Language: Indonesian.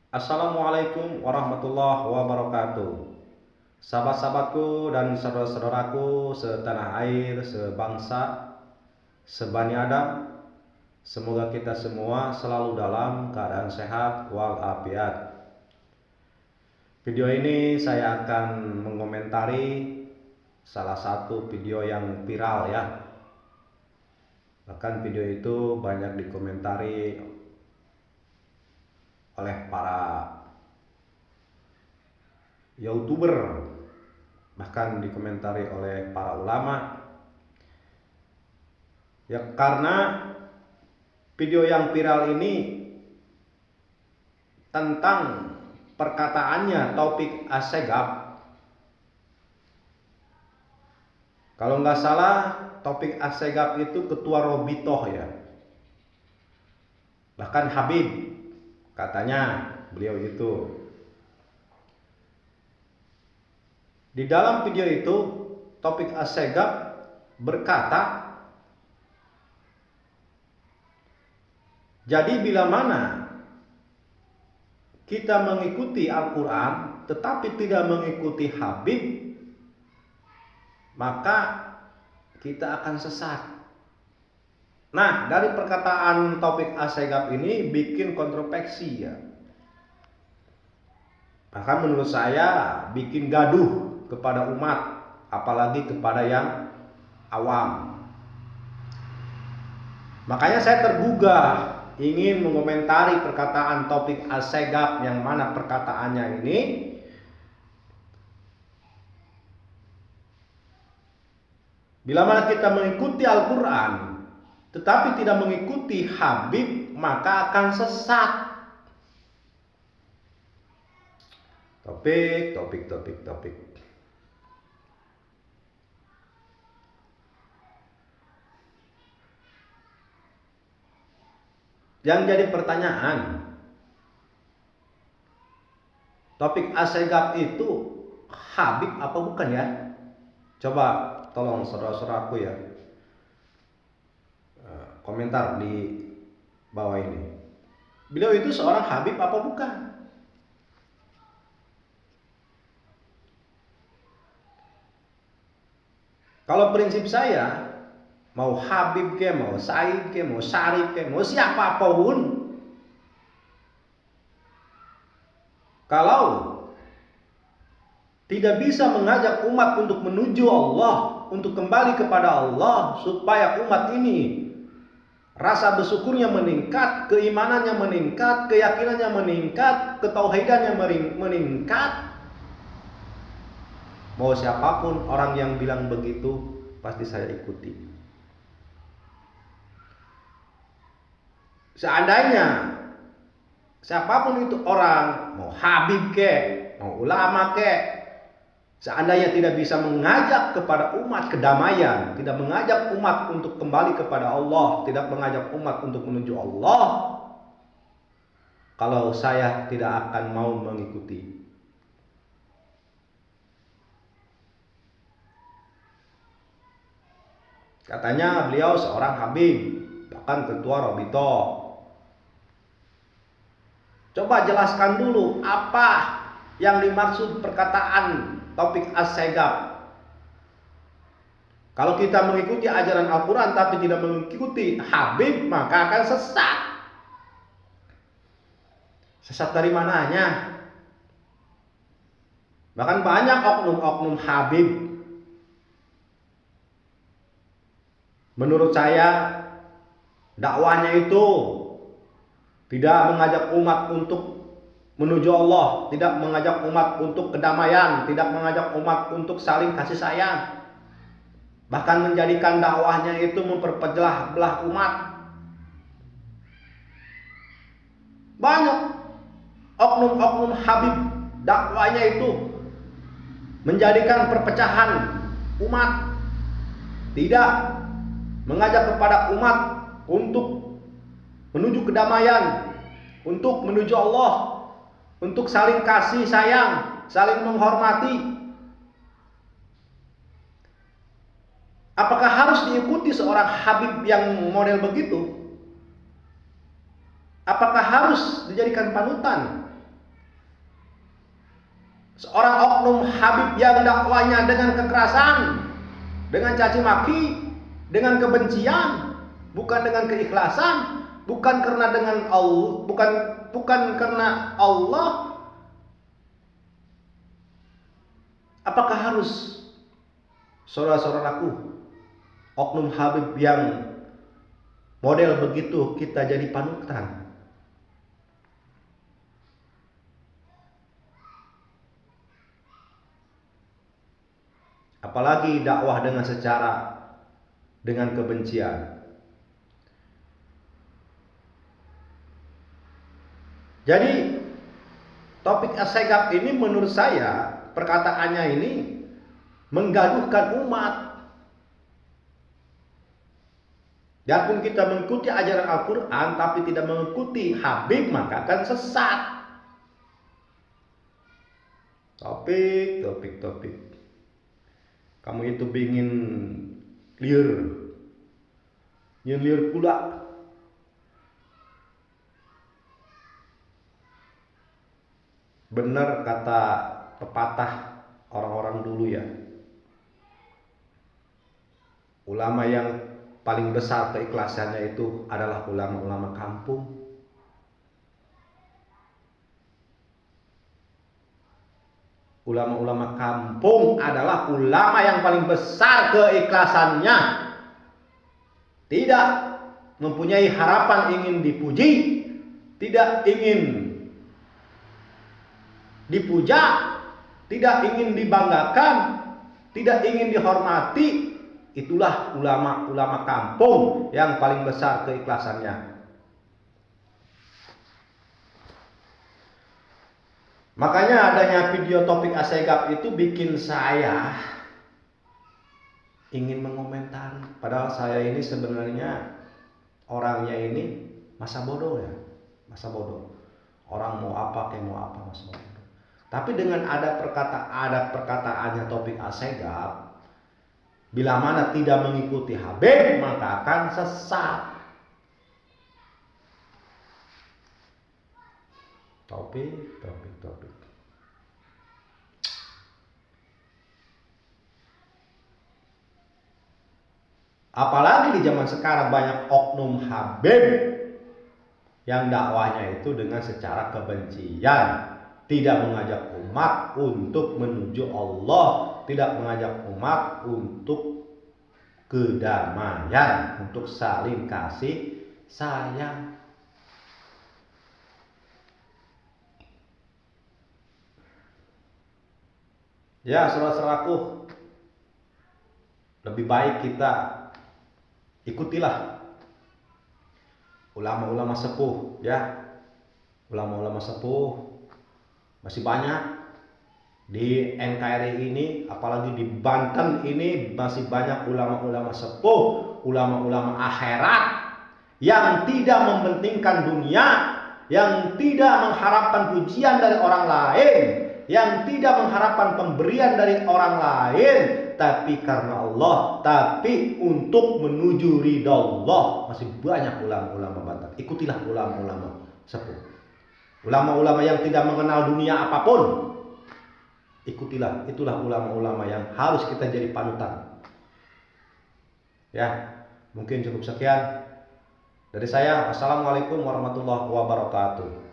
Assalamualaikum warahmatullahi wabarakatuh. Sahabat-sahabatku dan saudara-saudaraku setanah air, sebangsa, sebani Adam, semoga kita semua selalu dalam keadaan sehat walafiat. Video ini saya akan mengomentari salah satu video yang viral ya. Bahkan video itu banyak dikomentari oleh para YouTuber, bahkan dikomentari oleh para ulama. Ya karena video yang viral ini tentang perkataannya Taufik Assegaf. Kalau nggak salah Taufik Assegaf itu ketua Robitoh ya. Bahkan Habib katanya beliau itu. Di dalam video itu Taufik Assegaf berkata, jadi bila mana kita mengikuti Al-Quran tetapi tidak mengikuti Habib, maka kita akan sesat. Nah, dari perkataan Taufik Assegaf ini bikin kontroversi ya. Bahkan menurut saya bikin gaduh kepada umat, apalagi kepada yang awam. Makanya saya tergugah ingin mengomentari perkataan Taufik Assegaf, yang mana perkataannya ini bila mana kita mengikuti Al-Quran tetapi tidak mengikuti Habib, maka akan sesat. Topik. Yang jadi pertanyaan, Taufik Assegaf itu Habib apa bukan ya? Coba tolong saudara-saudaraku ya, komentar di bawah ini. Beliau itu seorang Habib apa bukan? Kalau prinsip saya, mau Habib ke, mau Said ke, mau Syarif ke, mau siapapun, kalau tidak bisa mengajak umat untuk menuju Allah, untuk kembali kepada Allah, supaya umat ini rasa bersyukurnya meningkat, keimanannya meningkat, keyakinannya meningkat, ketauhidannya meningkat, mau siapapun orang yang bilang begitu pasti saya ikuti. Seandainya siapapun itu orang, mau Habib ke, mau ulama ke, seandainya tidak bisa mengajak kepada umat kedamaian, tidak mengajak umat untuk kembali kepada Allah, tidak mengajak umat untuk menuju Allah, kalau saya tidak akan mau mengikuti. Katanya beliau seorang Habib, bahkan ketua Robitoh. Coba jelaskan dulu apa yang dimaksud perkataan Taufik Assegaf. Kalau kita mengikuti ajaran Al-Quran tapi tidak mengikuti Habib, maka akan sesat. Sesat dari mananya? Bahkan banyak oknum-oknum Habib, menurut saya dakwahnya itu tidak mengajak umat untuk menuju Allah, tidak mengajak umat untuk kedamaian, tidak mengajak umat untuk saling kasih sayang. Bahkan menjadikan dakwahnya itu memperpecah belah umat. Banyak oknum-oknum Habib, dakwahnya itu menjadikan perpecahan umat, tidak mengajak kepada umat untuk menuju kedamaian, untuk menuju Allah, untuk saling kasih sayang, saling menghormati. Apakah harus diikuti seorang Habib yang model begitu? Apakah harus dijadikan panutan? Seorang oknum Habib yang dakwanya dengan kekerasan, dengan caci maki, dengan kebencian, bukan dengan keikhlasan, bukan karena dengan Allah, bukan karena Allah. Apakah harus saudara-saudaraku oknum Habib yang model begitu kita jadi panutan? Apalagi dakwah dengan kebencian. Jadi topik Assegaf ini menurut saya perkataannya ini menggaduhkan umat. Biarpun kita mengikuti ajaran Al-Quran tapi tidak mengikuti Habib, maka akan sesat. Topik. Kamu itu ingin liur pula. Benar kata pepatah orang-orang dulu ya. Ulama yang paling besar keikhlasannya itu adalah ulama-ulama kampung. Ulama-ulama kampung adalah ulama yang paling besar keikhlasannya. Tidak mempunyai harapan ingin dipuji, tidak ingin dipuja, tidak ingin dibanggakan, tidak ingin dihormati. Itulah ulama-ulama kampung yang paling besar keikhlasannya. Makanya adanya video topik Assegaf itu bikin saya ingin mengomentari. Padahal saya ini sebenarnya orangnya ini masa bodoh ya, masa bodoh. Orang mau apa kayak mau apa, masa bodoh. Tapi dengan ada perkataannya topik Assegaf, bila mana tidak mengikuti Habib maka akan sesat. Topik. Apalagi di zaman sekarang banyak oknum Habib yang dakwahnya itu dengan secara kebencian, tidak mengajak umat untuk menuju Allah, tidak mengajak umat untuk kedamaian, untuk saling kasih sayang. Ya, saudara-saudaraku, lebih baik kita ikutilah ulama-ulama sepuh ya. Ulama-ulama sepuh masih banyak di NKRI ini, apalagi di Banten ini masih banyak ulama-ulama sepuh, ulama-ulama akhirat yang tidak mementingkan dunia, yang tidak mengharapkan pujian dari orang lain, yang tidak mengharapkan pemberian dari orang lain, tapi karena Allah, tapi untuk menuju ridha Allah. Masih banyak ulama-ulama Banten. Ikutilah ulama-ulama sepuh, ulama-ulama yang tidak mengenal dunia apapun. Ikutilah, itulah ulama-ulama yang harus kita jadi panutan. Ya, mungkin cukup sekian dari saya. Assalamualaikum warahmatullahi wabarakatuh.